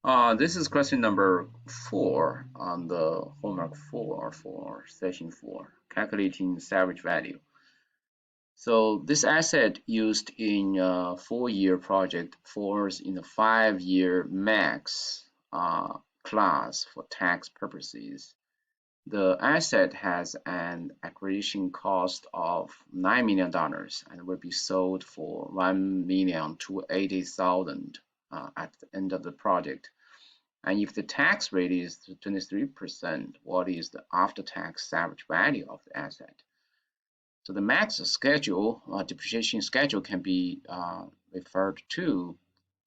This is question number 4 on the homework 4 for session 4, calculating salvage value. So this asset used in a 4-year project falls in the 5-year max class for tax purposes. The asset has an acquisition cost of $9 million and will be sold for $1,280,000 at the end of the project. And if the tax rate is 23%, what is the after-tax salvage value of the asset? So the max schedule, depreciation schedule can be referred to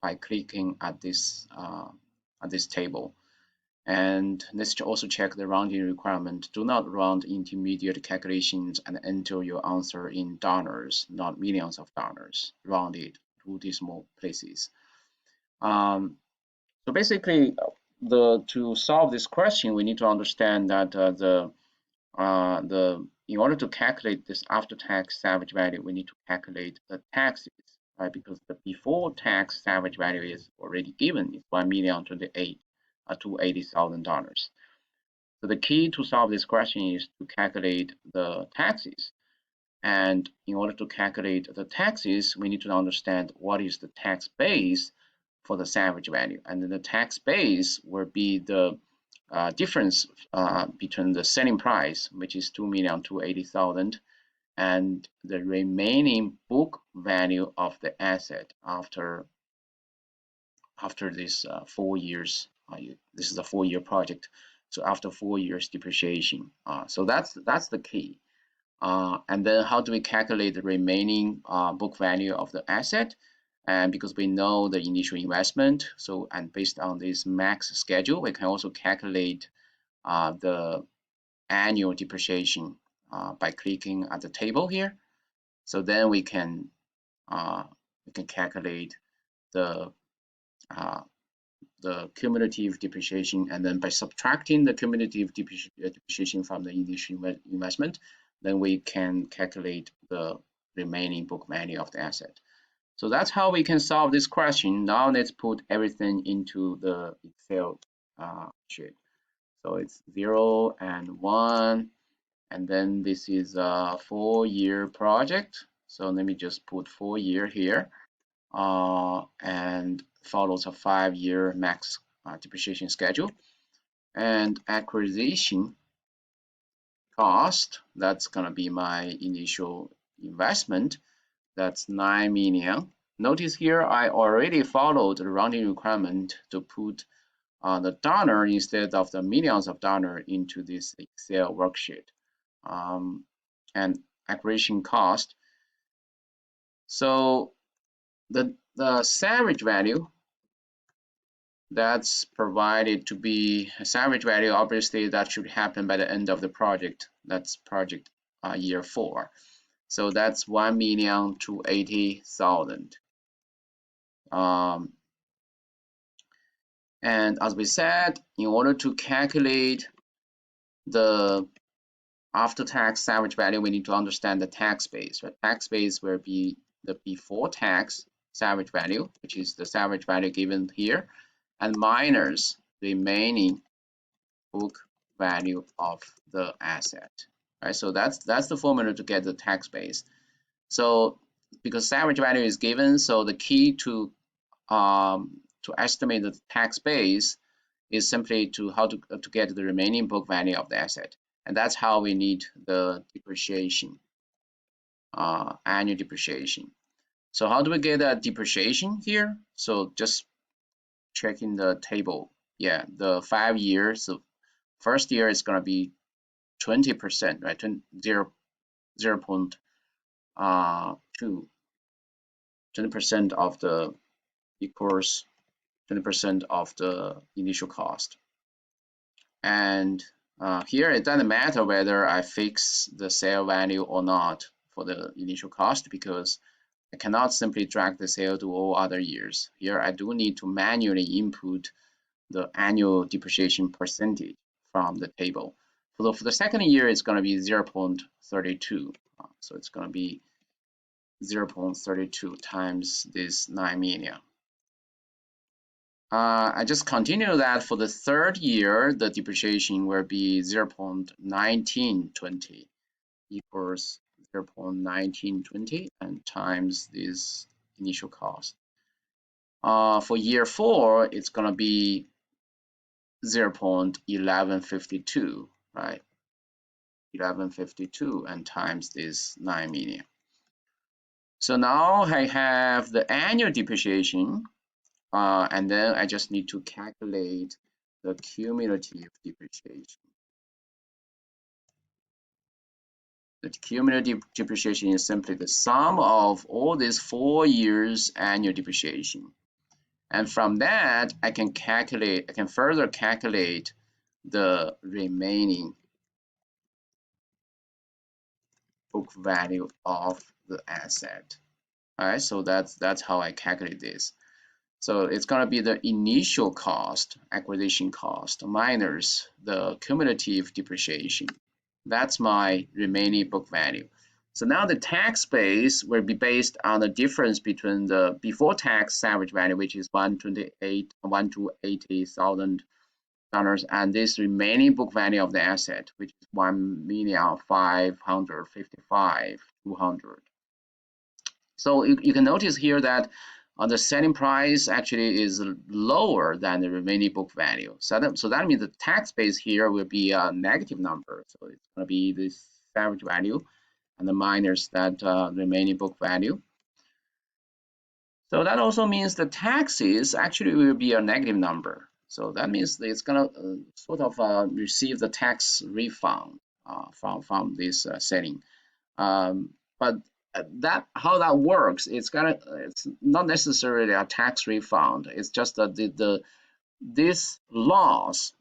by clicking at this table. And let's also check the rounding requirement. Do not round intermediate calculations and enter your answer in dollars, not millions of dollars. Round it to decimal places. Um, so basically, to solve this question, we need to understand that in order to calculate this after-tax salvage value, we need to calculate the taxes, right? Because the before-tax salvage value is already given. It's $1,280,000. So the key to solve this question is to calculate the taxes. And in order to calculate the taxes, we need to understand what is the tax base for the salvage value. And then the tax base will be the difference between the selling price, which is $2,280,000, and the remaining book value of the asset after this 4 years. This is a 4-year project, so after 4 years depreciation. So that's the key. And then how do we calculate the remaining book value of the asset? And because we know the initial investment, so and based on this max schedule, we can also calculate the annual depreciation by clicking at the table here. So then we can calculate the uh, the cumulative depreciation, and then by subtracting the cumulative depreciation from the initial investment, then we can calculate the remaining book value of the asset. So that's how we can solve this question. Now let's put everything into the Excel sheet. So it's 0 and 1, and then this is a 4-year project. So let me just put 4-year here, and follows a 5-year max depreciation schedule. And acquisition cost, that's gonna be my initial investment. That's 9 million. Notice here I already followed the rounding requirement to put the dollar instead of the millions of dollars into this Excel worksheet. And acquisition cost. So the salvage value that's provided to be a salvage value, obviously that should happen by the end of the project. That's project year 4. So that's 1,280,000. And as we said, in order to calculate the after-tax salvage value, we need to understand the tax base. Right? Tax base will be the before-tax salvage value, which is the salvage value given here, and minus remaining book value of the asset. Right? So that's the formula to get the tax base. So because salvage value is given, so the key to estimate the tax base is simply to get the remaining book value of the asset, and that's how we need the depreciation, annual depreciation. So how do we get that depreciation here? So just checking the table. Yeah, the 5 years. So first year is gonna be 20%, right? 20% of the equals 20% of the initial cost. And here it doesn't matter whether I fix the sale value or not for the initial cost, because I cannot simply drag the sale to all other years. Here I do need to manually input the annual depreciation percentage from the table. For the second year, it's going to be 0.32. So it's going to be 0.32 times this 9 million. I just continue that for the third year, the depreciation will be 0.1920 equals 0.1920 and times this initial cost. For year 4, it's going to be 0.1152, right? 1152 and times this 9 million. So now I have the annual depreciation, and then I just need to calculate the cumulative depreciation. The cumulative depreciation is simply the sum of all these 4 years annual depreciation. And from that, I can further calculate the remaining book value of the asset. All right, so that's how I calculate this. So it's going to be the initial cost, acquisition cost, minus the cumulative depreciation. That's my remaining book value. So now the tax base will be based on the difference between the before tax salvage value, which is $1,280,000, and this remaining book value of the asset, which is $1,555,200. So you can notice here that the selling price actually is lower than the remaining book value. So that means the tax base here will be a negative number. So it's going to be this salvage value and the minus that remaining book value. So that also means the taxes actually will be a negative number. So that means it's going to sort of receive the tax refund from this selling. But how that works, it's not necessarily a tax refund. It's just that this loss,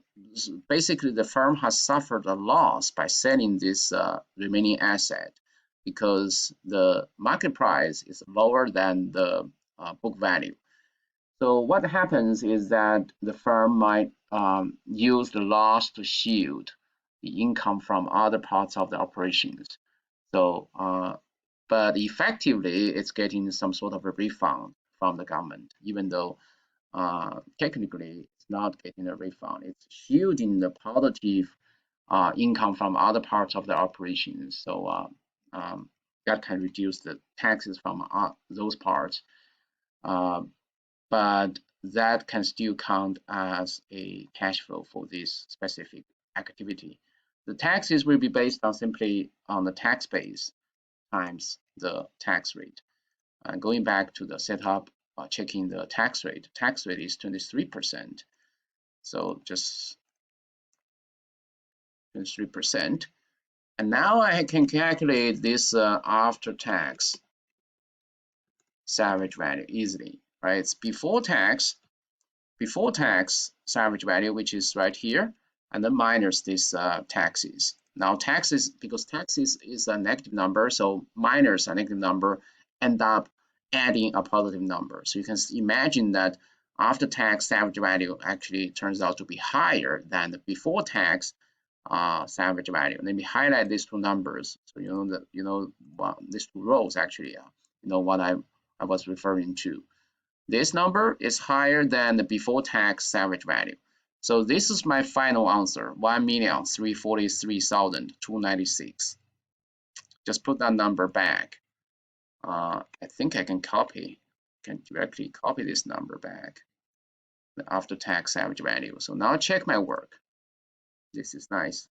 basically the firm has suffered a loss by selling this remaining asset because the market price is lower than the book value. So what happens is that the firm might use the loss to shield the income from other parts of the operations. So, but effectively, it's getting some sort of a refund from the government, even though technically it's not getting a refund. It's shielding the positive income from other parts of the operations. So that can reduce the taxes from those parts. But that can still count as a cash flow for this specific activity. The taxes will be based on simply on the tax base times the tax rate. And going back to the setup, checking the tax rate is 23%. So just 23%. And now I can calculate this after-tax salvage value easily, right? It's before tax salvage value, which is right here, and then minus this taxes. Now taxes, because taxes is a negative number, so minus a negative number end up adding a positive number. So you can imagine that after tax salvage value actually turns out to be higher than the before tax salvage value. Let me highlight these two numbers so you know that these two rows actually what I was referring to. This number is higher than the before tax salvage value. So this is my final answer, 1,343,296. Just put that number back. I think I can directly copy this number back, the after tax salvage value. So now check my work. This is nice.